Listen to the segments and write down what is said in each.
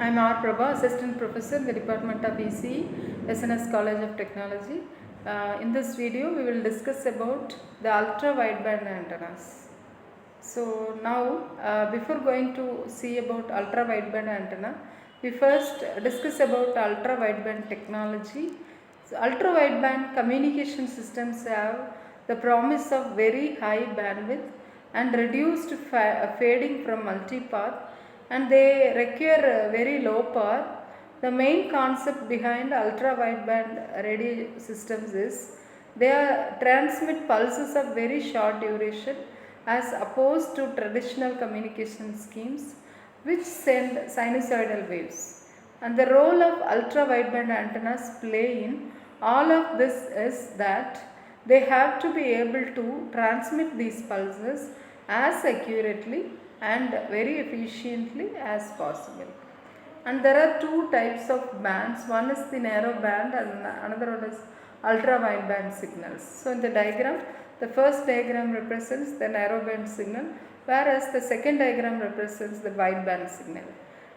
I am R. Prabha, Assistant Professor in the Department of ECE, SNS College of Technology. In this video, we will discuss about the ultra-wideband antennas. So now, before going to see about ultra-wideband antenna, we first discuss about ultra-wideband technology. So ultra-wideband communication systems have the promise of very high bandwidth and reduced fading from multipath, and they require very low power. The main concept behind ultra-wideband radio systems is they transmit pulses of very short duration as opposed to traditional communication schemes which send sinusoidal waves. And the role of ultra-wideband antennas play in all of this is that they have to be able to transmit these pulses as accurately and very efficiently as possible. And there are two types of bands. One is the narrow band and another one is ultra-wideband signals. So in the diagram, the first diagram represents the narrow band signal, whereas the second diagram represents the wideband signal.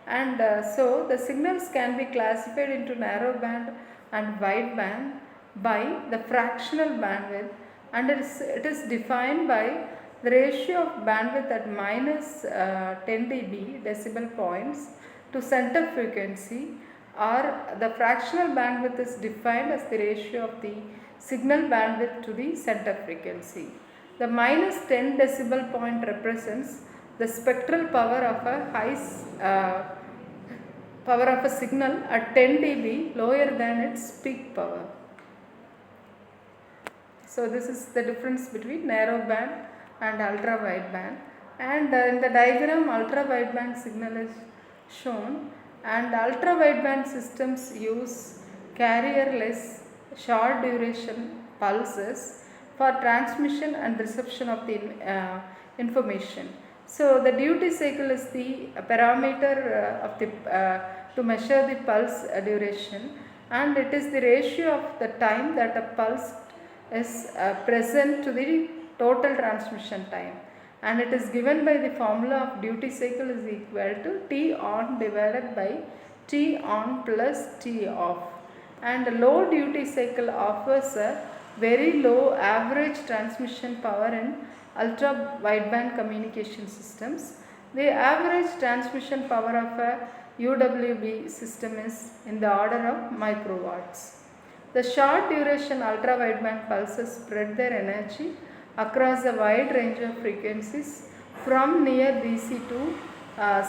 And so the signals can be classified into narrow band and wideband by the fractional bandwidth, and it is defined by the ratio of bandwidth at minus 10 dB decibel points to center frequency, or the fractional bandwidth is defined as the ratio of the signal bandwidth to the center frequency. The minus 10 decibel point represents the spectral power of a power of a signal at 10 dB lower than its peak power. So this is the difference between narrow band and ultra wideband, and in the diagram ultra wideband signal is shown, and ultra wideband systems use carrierless short duration pulses for transmission and reception of the information. So the duty cycle is the parameter of the to measure the pulse duration, and it is the ratio of the time that a pulse is present to the total transmission time, and it is given by the formula of duty cycle is equal to T on divided by T on plus T off. And low duty cycle offers a very low average transmission power in ultra wideband communication systems. The average transmission power of a UWB system is in the order of microwatts. The short duration ultra wideband pulses spread their energy across a wide range of frequencies from near DC to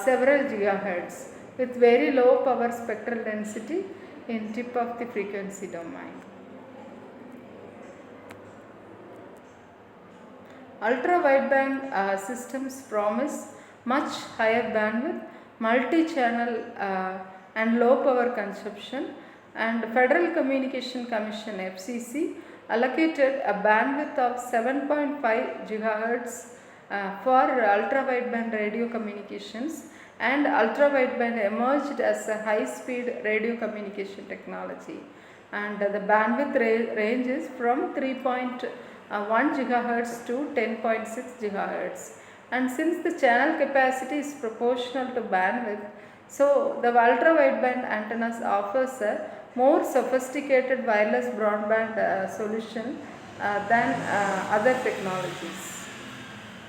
several gigahertz with very low power spectral density in tip of the frequency domain. Ultra-wideband systems promise much higher bandwidth, multi-channel and low power consumption, and Federal Communication Commission FCC allocated a bandwidth of 7.5 GHz for ultra-wideband radio communications, and ultra-wideband emerged as a high-speed radio communication technology, and the bandwidth range is from 3.1 GHz to 10.6 GHz, and since the channel capacity is proportional to bandwidth, so the ultra-wideband antennas offers a more sophisticated wireless broadband solution than other technologies.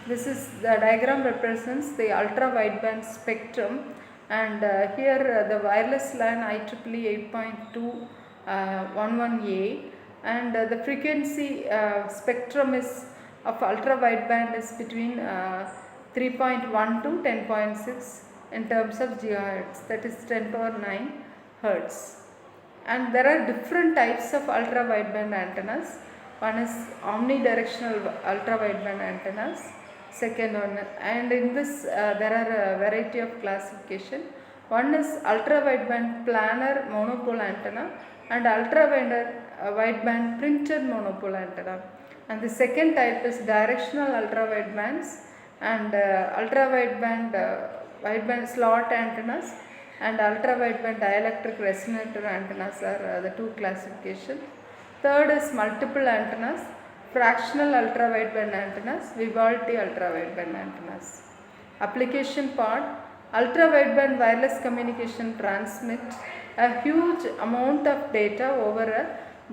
This is the diagram represents the ultra-wideband spectrum, and here the wireless LAN IEEE 8.211A, and the frequency spectrum is of ultra-wideband is between 3.1 to 10.6 in terms of gigahertz, that is 10 power 9 hertz. And there are different types of ultra-wideband antennas. One is omnidirectional ultra-wideband antennas, second one, and in this there are a variety of classification. One is ultra-wideband planar monopole antenna and ultra-wideband printed monopole antenna, and the second type is directional ultra-widebands and wideband slot antennas and ultra-wideband dielectric resonator antennas are the two classifications. Third is multiple antennas, fractional ultra-wideband antennas, Vivaldi ultra-wideband antennas. Application part: Ultra-wideband wireless communication transmits a huge amount of data over a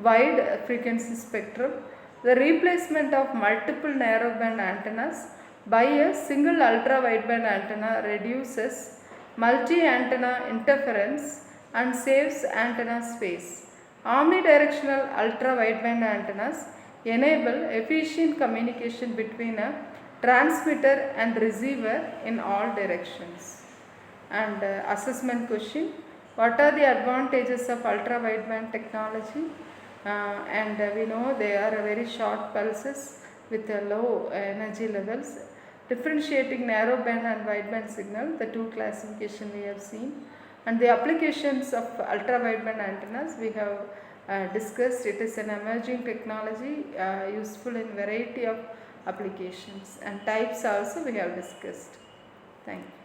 wide frequency spectrum. The replacement of multiple narrowband antennas by a single ultra-wideband antenna reduces multi-antenna interference and saves antenna space. Omnidirectional ultra-wideband antennas enable efficient communication between a transmitter and receiver in all directions. And assessment question: what are the advantages of ultra-wideband technology? We know they are very short pulses with low energy levels, differentiating narrowband and wideband signal, the two classification we have seen. And the applications of ultra-wideband antennas we have discussed. It is an emerging technology useful in variety of applications, and types also we have discussed. Thank you.